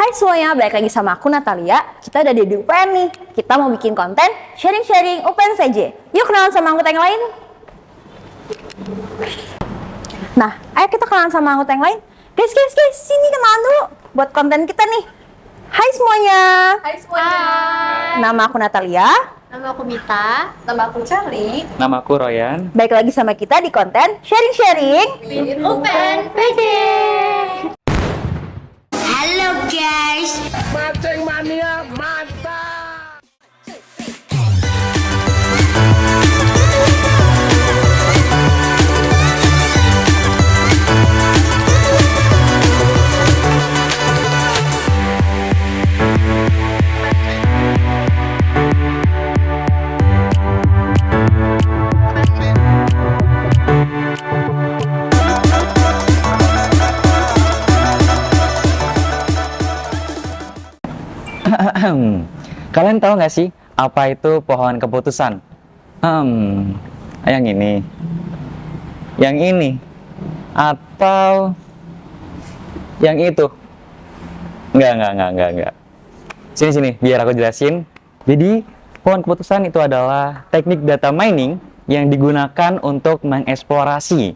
Hai semuanya, balik lagi sama aku Natalia. Kita udah di UPN nih. Kita mau bikin konten sharing-sharing UPN saja. Yuk kenalan sama anggota yang lain. Nah, ayo kita kenalan sama anggota yang lain. Guys, sini kenalan dulu buat konten kita nih. Hai semuanya. Hai semuanya. Nama aku Natalia. Nama aku Mita. Nama aku Charlie. Nama aku Royan. Baik lagi sama kita di konten sharing-sharing UPN PJ. Halo guys. Mancing mania mantap. Kalian tahu nggak sih apa itu pohon keputusan? Yang ini, atau yang itu? Enggak. Sini, biar aku jelasin. Jadi, pohon keputusan itu adalah teknik data mining yang digunakan untuk mengeksplorasi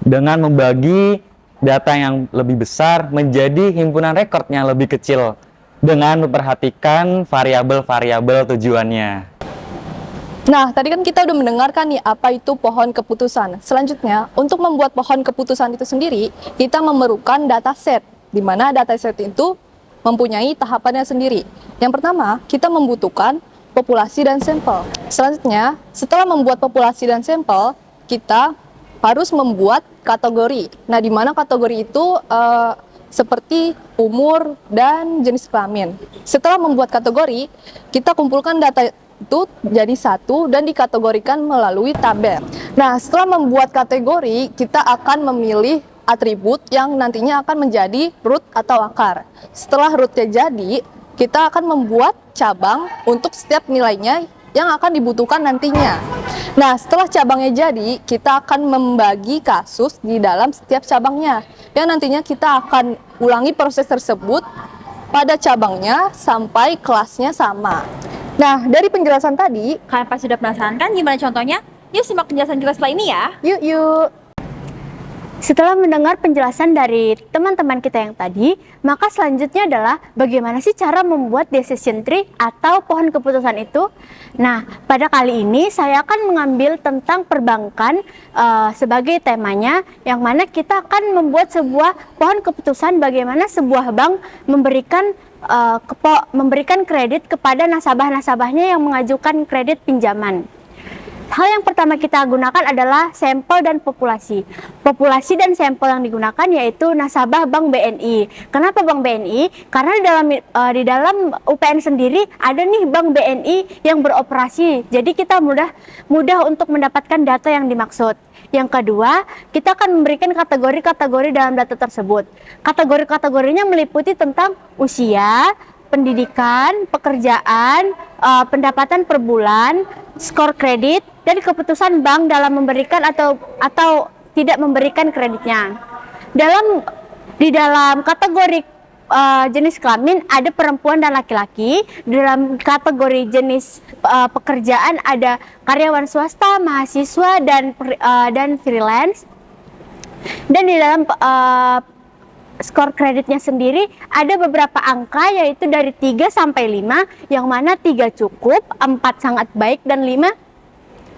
dengan membagi data yang lebih besar menjadi himpunan rekor yang lebih kecil, dengan memperhatikan variabel-variabel tujuannya. Nah, tadi kan kita udah mendengarkan nih apa itu pohon keputusan. Selanjutnya, untuk membuat pohon keputusan itu sendiri, kita memerlukan dataset, di mana dataset itu mempunyai tahapannya sendiri. Yang pertama, kita membutuhkan populasi dan sampel. Selanjutnya, setelah membuat populasi dan sampel, kita harus membuat kategori. Nah, di mana kategori itu seperti umur dan jenis kelamin. Setelah membuat kategori, kita kumpulkan data itu jadi satu dan dikategorikan melalui tabel. Nah, setelah membuat kategori, kita akan memilih atribut yang nantinya akan menjadi root atau akar. Setelah rootnya jadi, kita akan membuat cabang untuk setiap nilainya yang akan dibutuhkan nantinya. Nah, setelah cabangnya jadi, kita akan membagi kasus di dalam setiap cabangnya. Yang nantinya kita akan ulangi proses tersebut pada cabangnya sampai kelasnya sama. Nah, dari penjelasan tadi, Kalian pasti sudah penasaran kan gimana contohnya? Yuk simak penjelasan kita setelah ini ya. yuk. Setelah mendengar penjelasan dari teman-teman kita yang tadi, maka selanjutnya adalah bagaimana sih cara membuat decision tree atau pohon keputusan itu. Nah, pada kali ini saya akan mengambil tentang perbankan sebagai temanya, yang mana kita akan membuat sebuah pohon keputusan bagaimana sebuah bank memberikan kredit kepada nasabah-nasabahnya yang mengajukan kredit pinjaman. Hal yang pertama kita gunakan adalah sampel dan populasi. Populasi dan sampel yang digunakan yaitu nasabah Bank BNI. Kenapa Bank BNI? Karena di dalam UPN sendiri ada nih Bank BNI yang beroperasi. Jadi kita mudah untuk mendapatkan data yang dimaksud. Yang kedua, kita akan memberikan kategori-kategori dalam data tersebut. Kategori-kategorinya meliputi tentang usia, pendidikan, pekerjaan, pendapatan per bulan, skor kredit, dan keputusan bank dalam memberikan atau tidak memberikan kreditnya. Di dalam kategori jenis kelamin ada perempuan dan laki-laki. Dalam kategori jenis pekerjaan ada karyawan swasta, mahasiswa, dan freelance. Dan di dalam skor kreditnya sendiri ada beberapa angka, yaitu dari 3 sampai 5, yang mana 3 cukup, 4 sangat baik, dan 5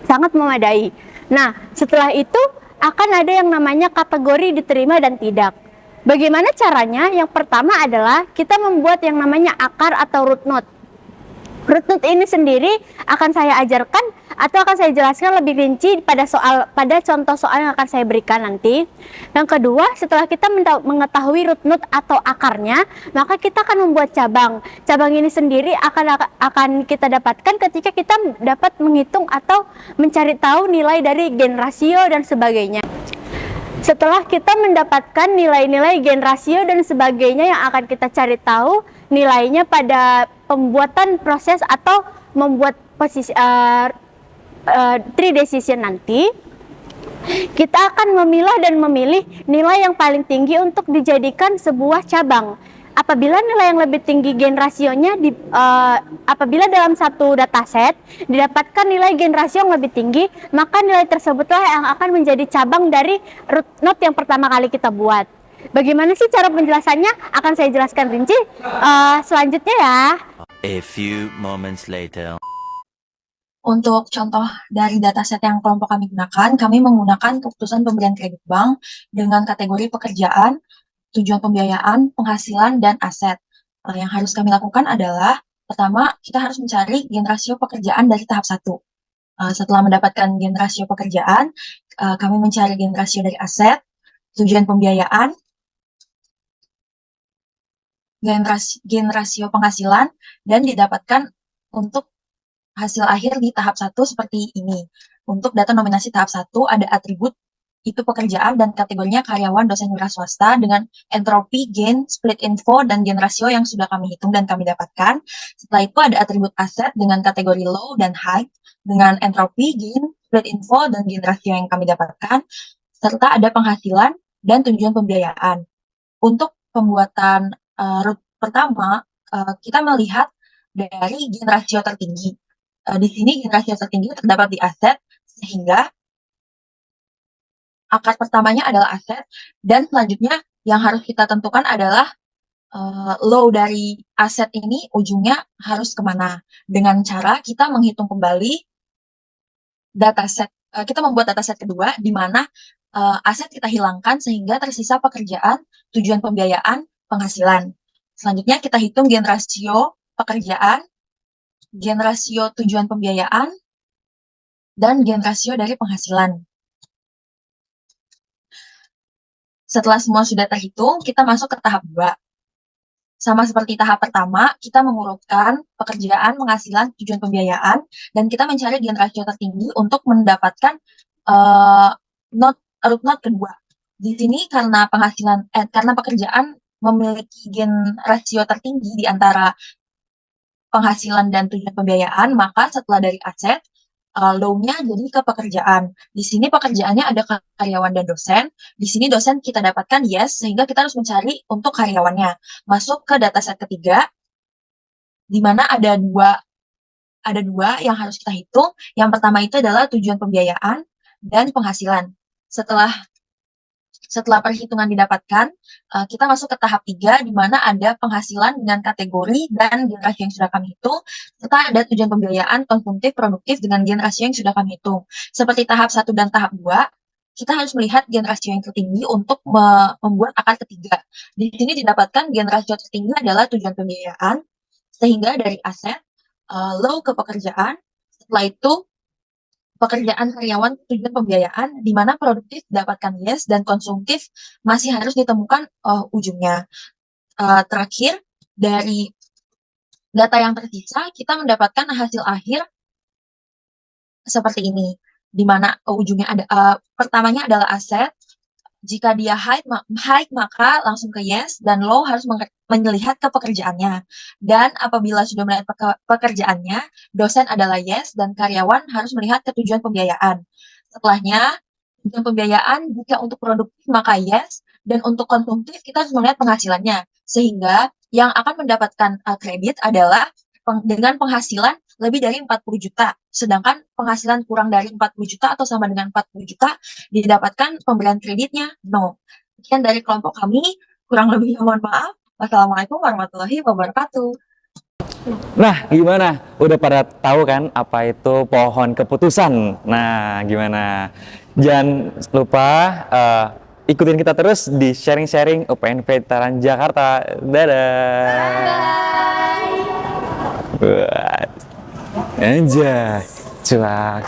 sangat memadai. Nah, setelah itu akan ada yang namanya kategori diterima dan tidak. Bagaimana caranya? Yang pertama adalah kita membuat yang namanya akar atau root node. Root node ini sendiri akan saya ajarkan atau akan saya jelaskan lebih rinci pada contoh soal yang akan saya berikan nanti. Yang kedua, setelah kita mengetahui root node atau akarnya, maka kita akan membuat cabang. Cabang ini sendiri akan kita dapatkan ketika kita dapat menghitung atau mencari tahu nilai dari gen rasio dan sebagainya. Setelah kita mendapatkan nilai-nilai gen rasio dan sebagainya yang akan kita cari tahu nilainya pada pembuatan proses atau membuat tree decision nanti, kita akan memilah dan memilih nilai yang paling tinggi untuk dijadikan sebuah cabang. Apabila nilai yang lebih tinggi gen rasionya apabila dalam satu dataset didapatkan nilai gen rasio yang lebih tinggi, maka nilai tersebutlah yang akan menjadi cabang dari root node yang pertama kali kita buat. Bagaimana sih cara penjelasannya? Akan saya jelaskan rinci selanjutnya ya. A few moments later. Untuk contoh dari dataset yang kelompok kami gunakan, kami menggunakan keputusan pemberian kredit bank dengan kategori pekerjaan, tujuan pembiayaan, penghasilan, dan aset. Yang harus kami lakukan adalah, pertama, kita harus mencari gen rasio pekerjaan dari tahap 1. Setelah mendapatkan gen rasio pekerjaan, kami mencari gen rasio dari aset, tujuan pembiayaan, gen rasio penghasilan, dan didapatkan untuk hasil akhir di tahap 1 seperti ini. Untuk data nominasi tahap 1 ada atribut itu pekerjaan dan kategorinya karyawan dosen wira swasta dengan entropi, gain, split info, dan gen rasio yang sudah kami hitung dan kami dapatkan. Setelah itu ada atribut aset dengan kategori low dan high dengan entropi, gain, split info, dan gen rasio yang kami dapatkan. Serta ada penghasilan dan tujuan pembiayaan. Untuk pembuatan root pertama, kita melihat dari gen rasio tertinggi. Di sini gen rasio tertinggi terdapat di aset, sehingga akar pertamanya adalah aset, dan selanjutnya yang harus kita tentukan adalah low dari aset ini ujungnya harus kemana. Dengan cara kita menghitung kembali dataset, kita membuat dataset kedua di mana aset kita hilangkan sehingga tersisa pekerjaan, tujuan pembiayaan, penghasilan. Selanjutnya kita hitung gen rasio pekerjaan, gen rasio tujuan pembiayaan, dan gen rasio dari penghasilan. Setelah semua sudah terhitung, kita masuk ke tahap 2. Sama seperti tahap pertama, kita mengurutkan pekerjaan, penghasilan, tujuan pembiayaan, dan kita mencari gen rasio tertinggi untuk mendapatkan root node kedua. Di sini karena karena pekerjaan memiliki gen rasio tertinggi di antara penghasilan dan tujuan pembiayaan, maka setelah dari aset, low-nya jadi ke pekerjaan. Di sini pekerjaannya ada karyawan dan dosen. Di sini dosen kita dapatkan yes, sehingga kita harus mencari untuk karyawannya. Masuk ke dataset ketiga, di mana ada dua yang harus kita hitung. Yang pertama itu adalah tujuan pembiayaan dan penghasilan. Setelah perhitungan didapatkan, kita masuk ke tahap 3, di mana ada penghasilan dengan kategori dan gen rasio yang sudah kami hitung, serta ada tujuan pembiayaan, konsumtif, produktif dengan gen rasio yang sudah kami hitung. Seperti tahap 1 dan tahap 2, kita harus melihat gen rasio yang tertinggi untuk membuat akar ketiga. Di sini didapatkan gen rasio tertinggi adalah tujuan pembiayaan, sehingga dari aset, low ke pekerjaan, setelah itu pekerjaan karyawan tujuan pembiayaan, di mana produktif didapatkan yes dan konsumtif masih harus ditemukan ujungnya. Terakhir, dari data yang tersisa, kita mendapatkan hasil akhir seperti ini, di mana ujungnya ada pertamanya adalah aset. Jika dia high maka langsung ke yes, dan low harus melihat ke pekerjaannya. Dan apabila sudah melihat pekerjaannya, dosen adalah yes, dan karyawan harus melihat ke tujuan pembiayaan. Setelahnya, tujuan pembiayaan jika untuk produktif maka yes, dan untuk konsumtif kita harus melihat penghasilannya. Sehingga yang akan mendapatkan kredit adalah dengan penghasilan lebih dari 40 juta, sedangkan penghasilan kurang dari 40 juta atau sama dengan 40 juta didapatkan pemberian kreditnya no. Sekian dari kelompok kami, kurang lebihnya mohon maaf. Wassalamualaikum warahmatullahi wabarakatuh. Nah, gimana? Udah pada tahu kan apa itu pohon keputusan? Nah, gimana? Jangan lupa ikutin kita terus di sharing-sharing UPN Veteran Jakarta. Dadah. Buat aja, cuak.